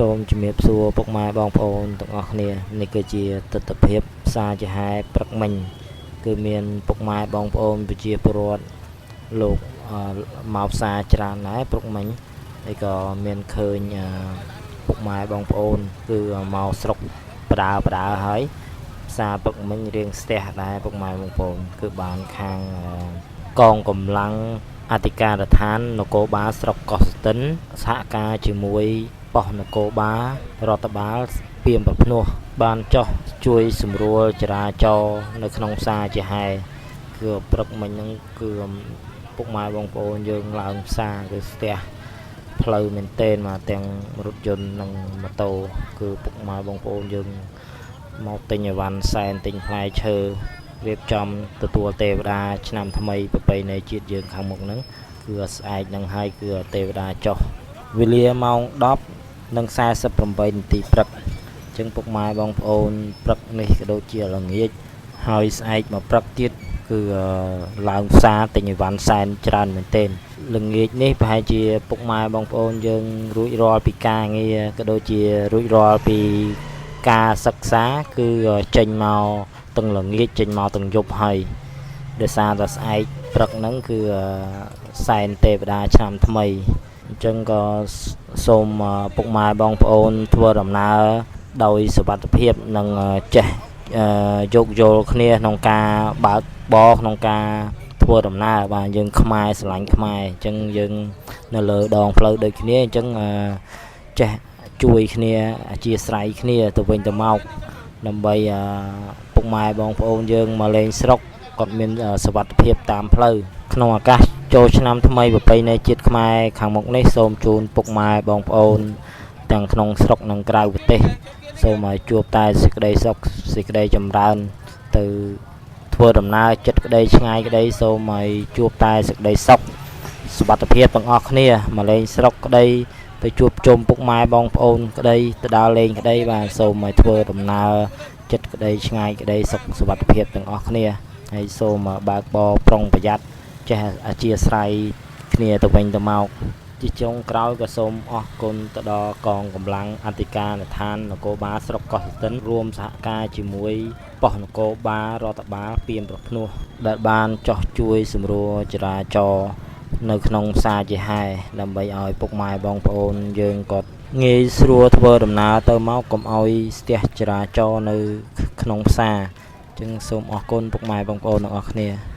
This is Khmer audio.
សូមជំរាបសួរពុកម៉ែបងប្អូនទាំងអស់គ្នានេះគឺជាទស្សនវិជ្ជាផ្សារចាហែព្រឹកមិញគឺមានពុកម៉ែបងប្អូនប្រជាពលរដ្ឋលោកមកផ្សារច្រើនដែរព្រឹកមិញហើយក៏មានឃើញពុកម៉ែបងប្អូនគឺមកស្រុកបដើហើយផ្សារព្រឹកមិញរៀងស្ទះដែរពុកម៉ែបងប្អូនគឺបានខាងកងកម្លាំងអធិការដ្ឋាននគរបាលស្រុកកោះស្ទឹងសហការជាមួយប៉ុស្តិ៍នគរបាលរដ្ឋបាលពីមប្រភ្នោះបានចោះជួយសម្រួលចរាចរណ៍នៅក្នុងផ្សារជាហែគឺព្រឹកមិញហ្នឹងគឺពុកម៉ែបងប្អូនយើងឡើងផ្សារគឺស្ទះផ្លូវមែនទែនមកទាំងរថយន្តនិងម៉ូតូគឺពុកម៉ែបងប្អូនយើងមកទិញអីវ៉ាន់សែនទិញផ្លែឈើរៀបចំទទួលទេវតាឆ្នាំថ្មីប្រពៃណីជាតិយើងខាងមុខហ្នឹងគឺស្អែកនឹងហើយគឺទេវតាចុះវេលាម៉ោង10:48 នាទីព្រឹកអញ្ចឹងពុកម៉ែបងប្អូនព្រឹកនេះក៏ដូចជាល្ងាចហើយស្អែកមកព្រឹកទៀតគឺឡើងផ្សារទិញអីវ៉ាន់សែនច្រើនមែនទែនល្ងាចនេះប្រហែលជាពុកម៉ែបងប្អូនយើងរួចរាល់ពីការងារក៏ដូចជារួចរាល់ពីការសិក្សាគឺចេញមកទាំងល្ងាចចេញមកទាំងយប់ហើយដោយសារតែស្អែកព្រឹកហ្នឹងគឺសែនទេវតាឆ្នាំថ្មីអញ្ចឹងក៏សូមពុកម៉ែបងប្អូនធ្វើដំណើរដោយសុវត្ថិភាពនិងចេះយោគយល់គ្នាក្នុងការបើកបរក្នុងការធ្វើដំណើរបាទយើងខ្មែរស្រឡាញ់ខ្មែរអញ្ចឹងយើងនៅលើដងផ្លូវដូចគ្នាអញ្ចឹងចេះជួយគ្នាអធ្យាស្រ័យគ្នាទៅវិញទៅមកដើម្បីពុកម៉ែបងប្អូនយើងមកលេងស្រុកគាត់មានសុវត្ថិភាពតាមផ្លូវក្នុងឱកាសចូលឆ្នាំថ្មីប្រពៃណីជាតិខ្មែរខាងមុខនេះសូមជូនពុកម៉ែបងប្អូនទាំងក្នុងស្រុកនិងក្រៅប្រទេសសូមឲ្យជួបតែសេចក្តីសុខសេចក្តីចម្រើនទៅធ្វើដំណើរចិត្តក្តីឆ្ងាយក្តីសូមឲ្យជួបតែសេចក្តីសុខសុវត្ថិភាពទាំងអស់គ្នាមកលេងស្រុកក្តីទៅជួបជុំពុកម៉ែបងប្អូនក្តីទៅដើរលេងក្តីបាទសូមឲ្យធ្វើដំណើរចិត្តក្តីឆ្ងាយក្តីសុខសុវត្ថិភាពទាំងអស់គ្នាហើយសូមបើកបរប្រុងប្រយ័ត្នចេះអធ្យាស្រ័យគ្នាទៅវិញទៅមកជាចុងក្រោយក៏សូមអរគុណទៅដល់កងកម្លាំងអធិការដ្ឋាននគរបាលស្រុកកោះស្ទឹងរួមសហការជាមួយប៉ុស្តិ៍នគរបាលរដ្ឋបាលពីមប្រភ្នោះដែលបានចោះជួយសម្រួលចរាចរណ៍នៅក្នុងផ្សារជាហែដើម្បីឲ្យពុកម៉ែបងប្អូនយើងគាត់ងាយស្រួលធ្វើដំណើរទៅមកកុំឲ្យស្ទះចរាចរណ៍នៅក្នុងផ្សារអញ្ចឹងសូមអរគុណពុកម៉ែបងប្អូនទាំងអស់គ្នា